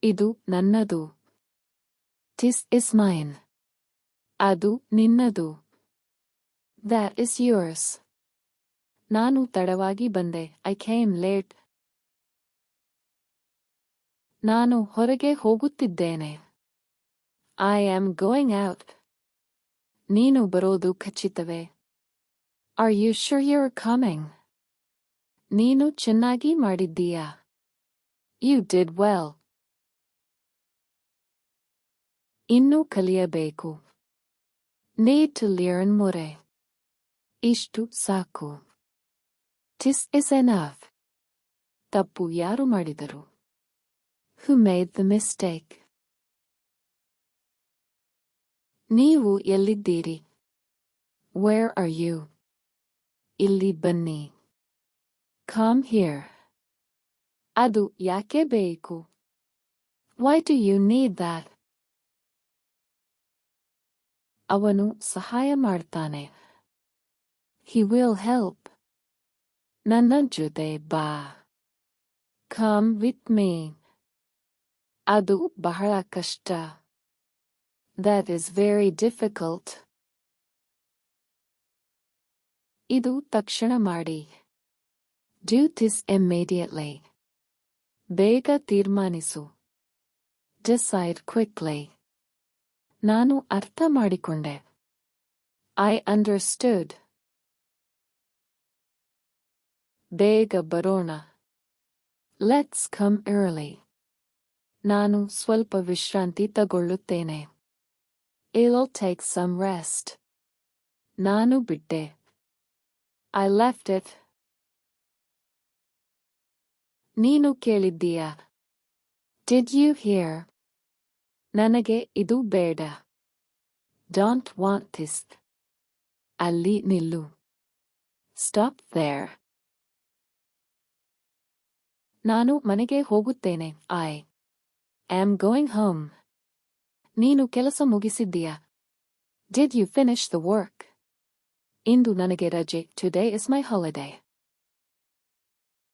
ಇದು ನನ್ನದು. This is mine. ಅದು ನಿನ್ನದು. That is yours. ನಾನು ತಡವಾಗಿ ಬಂದೆ. I came late. ನಾನು ಹೊರಗೆ ಹೋಗುತ್ತಿದ್ದೇನೆ. I am going out. ನೀನು ಬರೋದು ಖಚಿತವೇ? Are you sure you're coming? ನೀನು ಚೆನ್ನಾಗಿ ಮಾಡಿದ್ದೀಯಾ? You did well. ಇನ್ನೂ ಕಲಿಯಬೇಕು. Need to learn more. ಇಷ್ಟು ಸಾಕು. This is enough. ತಪ್ಪು ಯಾರು ಮಾಡಿದರು? Who made the mistake? ನೀವು ಎಲ್ಲಿದ್ದೀರಿ? Where are you? ಇಲ್ಲಿ ಬನ್ನಿ. Come here. ಅದು ಯಾಕೆ ಬೇಕು? Why do you need that? ಅವನು ಸಹಾಯ ಮಾಡ್ತಾನೆ. He will help. ನನ್ನ ಜೊತೆ ಬಾ. Come with me. ಅದು ಬಹಳ ಕಷ್ಟ. That is very difficult. ಇದು ತಕ್ಷಣ ಮಾಡಿ. Do this immediately. ಬೇಗ ತೀರ್ಮಾನಿಸು. Decide quickly. ನಾನು ಅರ್ಥ ಮಾಡಿಕೊಂಡೆ. I understood. ಬೇಗ ಬರೋಣ. Let's come early. ನಾನು ಸ್ವಲ್ಪ ವಿಶ್ರಾಂತಿ ತಗೊಳ್ಳುತ್ತೇನೆ. I'll take some rest. ನಾನು ಬಿಟ್ಟೆ. I left it. ನೀನು ಕೇಳಿದ್ದೀಯಾ? Did you hear? ನನಗೆ ಇದು ಬೇಡ. Don't want this. ಅಲ್ಲಿ ನಿಲ್ಲು. Stop there. ನಾನು ಮನೆಗೆ ಹೋಗುತ್ತೇನೆ. I am going home. ನೀನು ಕೆಲಸ ಮುಗಿಸಿದ್ದೀಯಾ? Did you finish the work? ಇಂದು ನನಗೆ ರಜೆ. Today is my holiday.